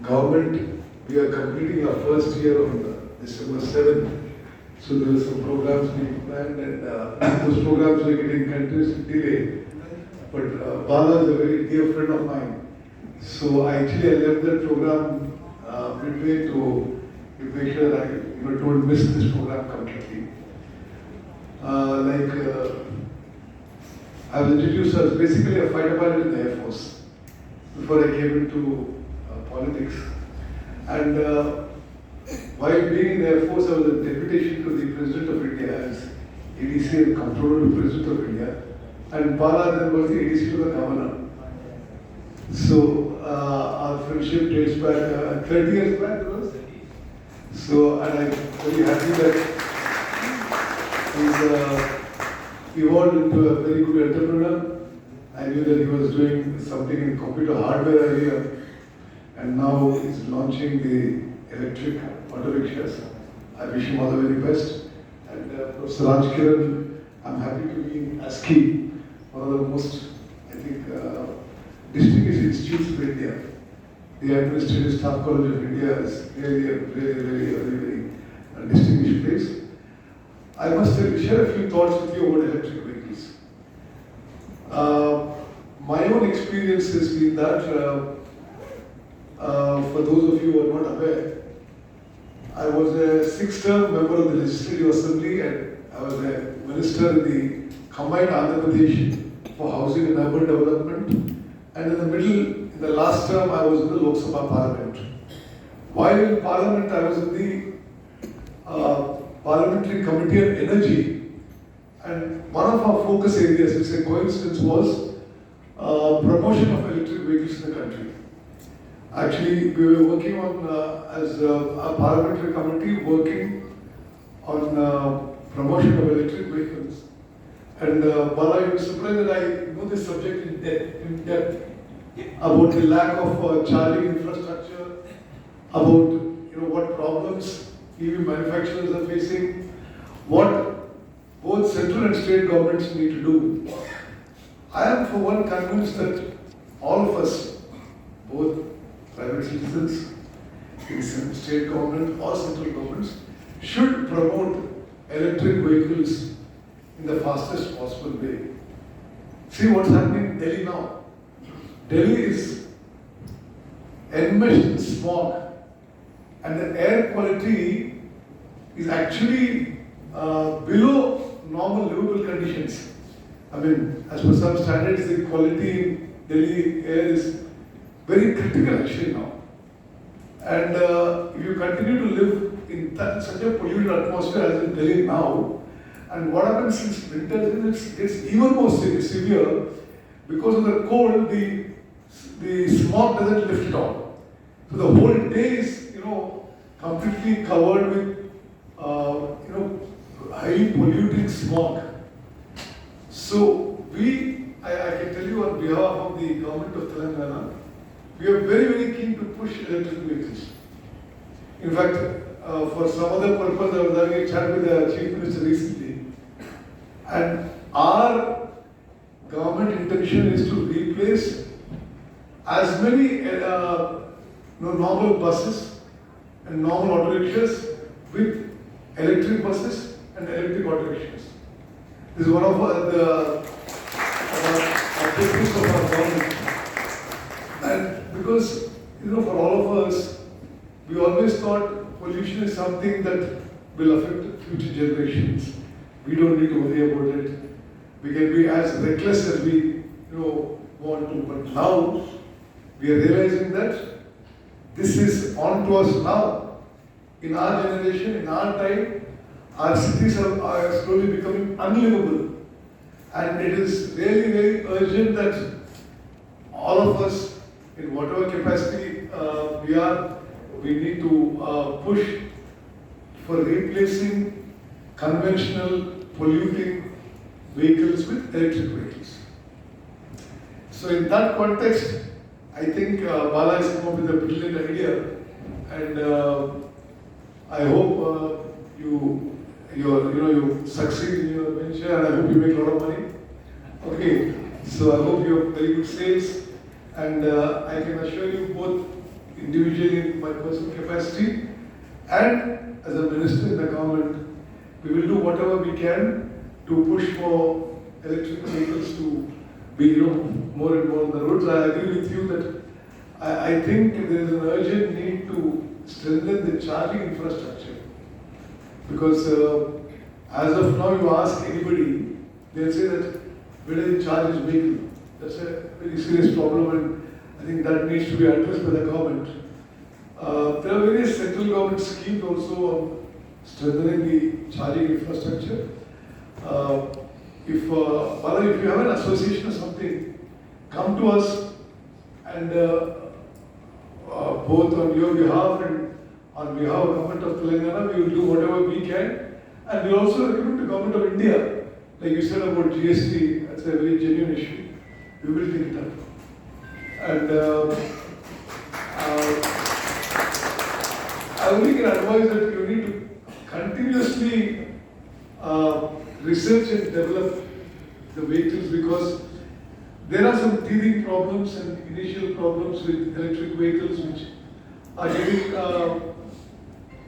government, we are completing our first year on December 7th. So there are some programs being planned and those programs are getting continuously delayed. But Bala is a very dear friend of mine. So I left that program midway to make sure that I don't miss this program completely. I was introduced as basically a fighter pilot in the Air Force before I came into politics. And while being in the Air Force, I was a deputation to the President of India as ADC and Comptroller to the President of India. And Bala then was the ADC to the Governor. So our friendship dates back 30 years back, it was. So, and I'm very happy that he's evolved into a very good entrepreneur. I knew that he was doing something in computer hardware area, and now he's launching the electric auto rickshaws. I wish him all the very best. And Professor Raj Kiran, I'm happy to be in ASCII, one of the most, I think, distinguished institutes of India. The Administrative Staff College of India is really a very distinguished place. I must share a few thoughts with you about electric vehicles. My own experience has been that, for those of you who are not aware, I was a 6-term member of the Legislative Assembly and I was a minister in the combined Andhra Pradesh for housing and urban development. And in the last term, I was in the Lok Sabha Parliament. While in Parliament, I was in the Parliamentary Committee on Energy. And one of our focus areas, it's a coincidence, was promotion of electric vehicles in the country. Actually, we were working on, as a parliamentary committee, working on promotion of electric vehicles. And Bala, you were surprised that I know this subject in depth about the lack of charging infrastructure, about what problems EV manufacturers are facing, what both central and state governments need to do. I am for one convinced that all of us, both private citizens, in state government or central governments, should promote electric vehicles in the fastest possible way. See what's happening in Delhi now. Delhi is enmeshed in smog and the air quality is actually below normal livable conditions. I mean, as per some standards, the quality in Delhi air is very critical actually now. And if you continue to live in such a polluted atmosphere as in Delhi now, and what happens since winter is it's even more severe because of the cold, the smog doesn't lift it all. So the whole day is, completely covered with, highly polluting smog. So I can tell you on behalf of the Government of Telangana, we are very keen to push electric vehicles. In fact, for some other purpose, I was having a chat with the Chief Minister recently. And our government intention is to replace as many normal buses and normal auto rickshaws with electric buses and electric auto rickshaws. This is one of the objectives of our government. And because, for all of us, we always thought pollution is something that will affect future generations. We don't need to worry about it. We can be as reckless as we want to. But now we are realizing that this is on to us now. In our generation, in our time, our cities are slowly becoming unlivable. And it is very urgent that all of us, in whatever capacity we need to push for replacing conventional polluting vehicles with electric vehicles. So in that context, I think Bala has come up with a brilliant idea, and I hope you succeed in your venture, and I hope you make a lot of money. Okay, so I hope you have very good sales, and I can assure you both individually in my personal capacity and as a minister in the government, we will do whatever we can to push for electric vehicles to be, more and more on the roads. I agree with you that I think there is an urgent need to strengthen the charging infrastructure. Because as of now, you ask anybody, they'll say that where do you charge his vehicle? That's a very serious problem, and I think that needs to be addressed by the government. There are various central government schemes also on strengthening the charging infrastructure. If you have an association or something, come to us and both on your behalf and on behalf of Government of Telangana, we will do whatever we can. And we also recommend to Government of India, like you said about GST, that's a very genuine issue. We will take it up. And I only can advise that you need to continuously research and develop the vehicles, because there are some teething problems and initial problems with electric vehicles which are getting,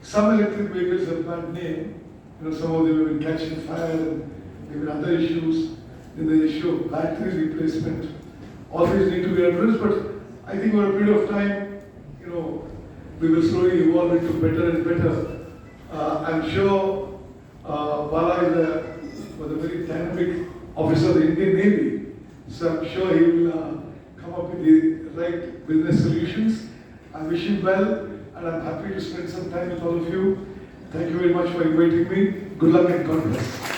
some electric vehicles have bad name. Some of them have been catching fire and there have been other issues. Then the issue of battery replacement. All these need to be addressed, but I think over a period of time, we will slowly evolve into better and better. I'm sure Bala was a very dynamic officer of the Indian Navy, so I'm sure he will come up with the right business solutions. I wish him well, and I'm happy to spend some time with all of you. Thank you very much for inviting me. Good luck and God bless.